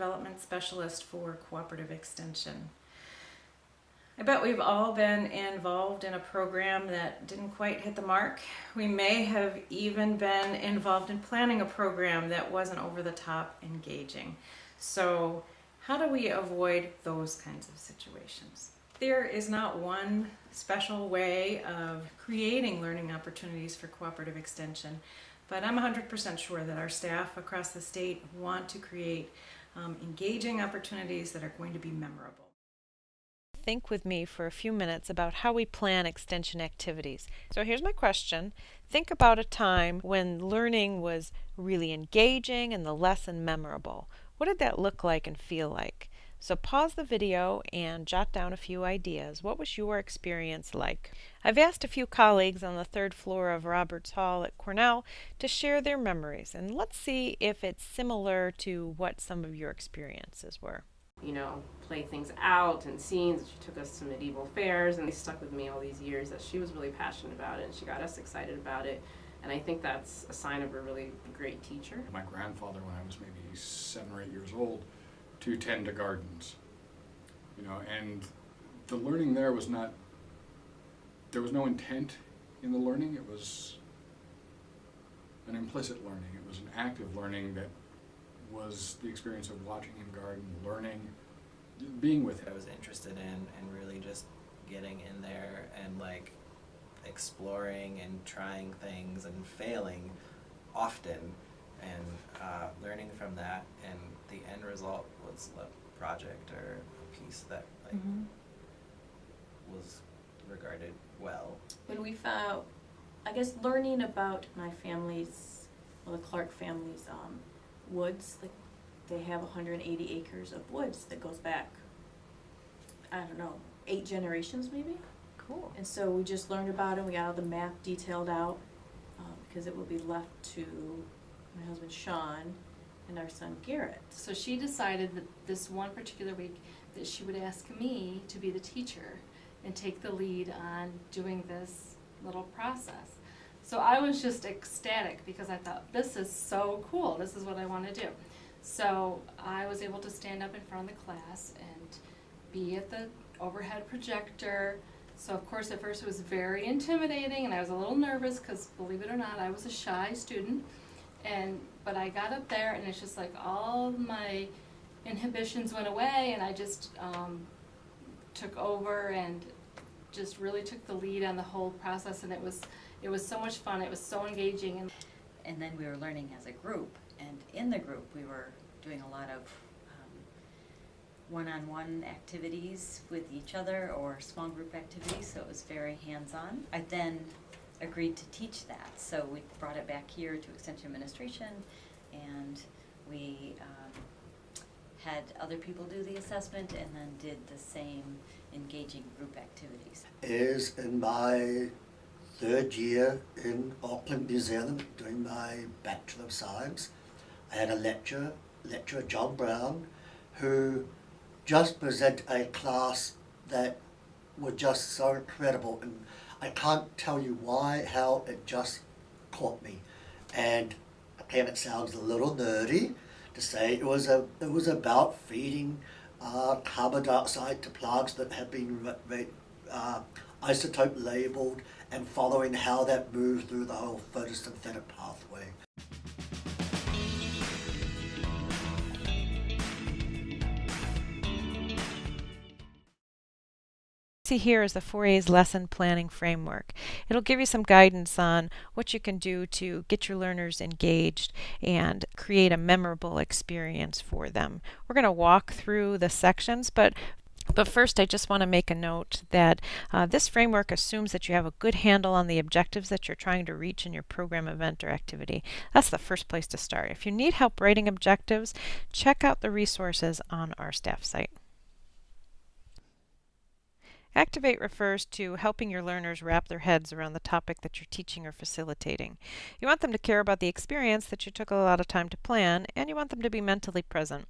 Development Specialist for Cooperative Extension. I bet we've all been involved in a program that didn't quite hit the mark. We may have even been involved in planning a program that wasn't over the top engaging. So how do we avoid those kinds of situations? There is not one special way of creating learning opportunities for cooperative extension, but I'm 100% sure that our staff across the state want to create engaging opportunities that are going to be memorable. Think with me for a few minutes about how we plan extension activities. So here's my question. Think about a time when learning was really engaging and the lesson memorable. What did that look like and feel like? So pause the video and jot down a few ideas. What was your experience like? I've asked a few colleagues on the third floor of Roberts Hall at Cornell to share their memories, and let's see if it's similar to what some of your experiences were. Play things out and scenes. She took us to medieval fairs, and they stuck with me all these years that she was really passionate about it, and she got us excited about it. And I think that's a sign of a really great teacher. My grandfather, when I was maybe 7 or 8 years old, to tend to gardens. And the learning there was not, there was no intent in the learning. It was an implicit learning. It was an active learning that was the experience of watching him garden, learning, being with him. I was interested in and really just getting in there and exploring and trying things and failing often and learning from that, and the end result was a project or a piece that was regarded well. When we found, learning about my family's, the Clark family's woods, they have 180 acres of woods that goes back, 8 generations maybe. Cool. And so we just learned about it. We got all the map detailed out because it will be left to my husband Sean and our son Garrett. So she decided that this one particular week that she would ask me to be the teacher and take the lead on doing this little process. So I was just ecstatic because I thought, this is so cool. This is what I want to do. So I was able to stand up in front of the class and be at the overhead projector. So of course at first it was very intimidating and I was a little nervous because, believe it or not, I was a shy student. But I got up there and it's just like all my inhibitions went away, and I just took over and just really took the lead on the whole process, and it was so much fun. It was so engaging. And then we were learning as a group, and in the group we were doing a lot of one-on-one activities with each other or small group activities, so it was very hands-on. I then agreed to teach that, so we brought it back here to Extension Administration, and we had other people do the assessment and then did the same engaging group activities. Is in my 3rd year in Auckland, New Zealand, doing my Bachelor of Science. I had a lecturer, John Brown, who just presented a class that was just so incredible, and I can't tell you how it just caught me. And again, it sounds a little nerdy to say it was about feeding carbon dioxide to plants that have been isotope labeled and following how that moves through the whole photosynthetic pathway. See here is the 4A's lesson planning framework. It'll give you some guidance on what you can do to get your learners engaged and create a memorable experience for them. We're going to walk through the sections, but first I just want to make a note that this framework assumes that you have a good handle on the objectives that you're trying to reach in your program, event, or activity. That's the first place to start. If you need help writing objectives, check out the resources on our staff site. Activate refers to helping your learners wrap their heads around the topic that you're teaching or facilitating. You want them to care about the experience that you took a lot of time to plan, and you want them to be mentally present.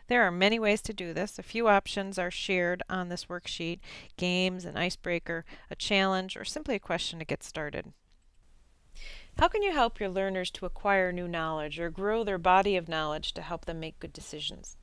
There are many ways to do this. A few options are shared on this worksheet: games, an icebreaker, a challenge, or simply a question to get started. How can you help your learners to acquire new knowledge or grow their body of knowledge to help them make good decisions?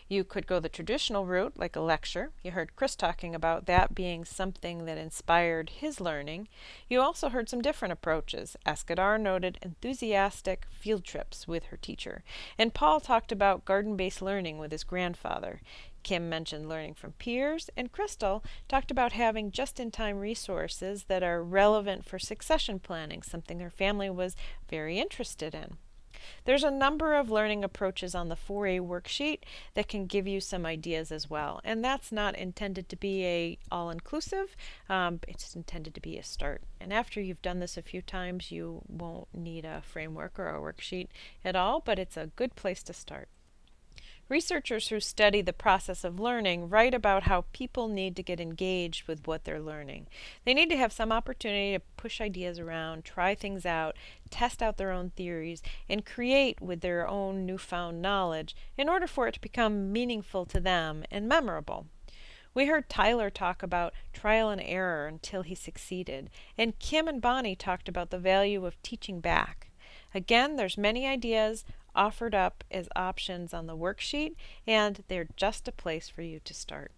You could go the traditional route, like a lecture. You heard Chris talking about that being something that inspired his learning. You also heard some different approaches. Escadar noted enthusiastic field trips with her teacher. And Paul talked about garden-based learning with his grandfather. Kim mentioned learning from peers, and Crystal talked about having just-in-time resources that are relevant for succession planning, something her family was very interested in. There's a number of learning approaches on the 4A worksheet that can give you some ideas as well. And that's not intended to be a all-inclusive, it's intended to be a start. And after you've done this a few times, you won't need a framework or a worksheet at all, but it's a good place to start. Researchers who study the process of learning write about how people need to get engaged with what they're learning. They need to have some opportunity to push ideas around, try things out, test out their own theories, and create with their own newfound knowledge in order for it to become meaningful to them and memorable. We heard Tyler talk about trial and error until he succeeded, and Kim and Bonnie talked about the value of teaching back. Again, there's many ideas offered up as options on the worksheet, and they're just a place for you to start.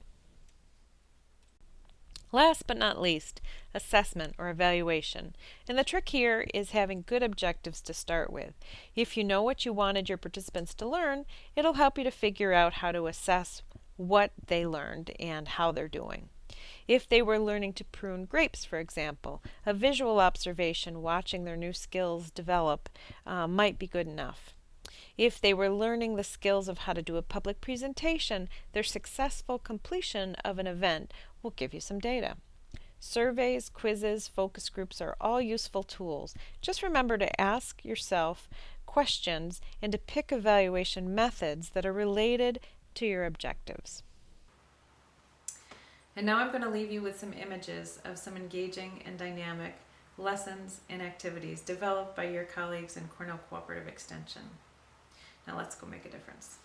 Last but not least, assessment or evaluation. And the trick here is having good objectives to start with. If you know what you wanted your participants to learn, it'll help you to figure out how to assess what they learned and how they're doing. If they were learning to prune grapes, for example, a visual observation watching their new skills develop might be good enough. If they were learning the skills of how to do a public presentation, their successful completion of an event will give you some data. Surveys, quizzes, focus groups are all useful tools. Just remember to ask yourself questions and to pick evaluation methods that are related to your objectives. And now I'm going to leave you with some images of some engaging and dynamic lessons and activities developed by your colleagues in Cornell Cooperative Extension. Now let's go make a difference.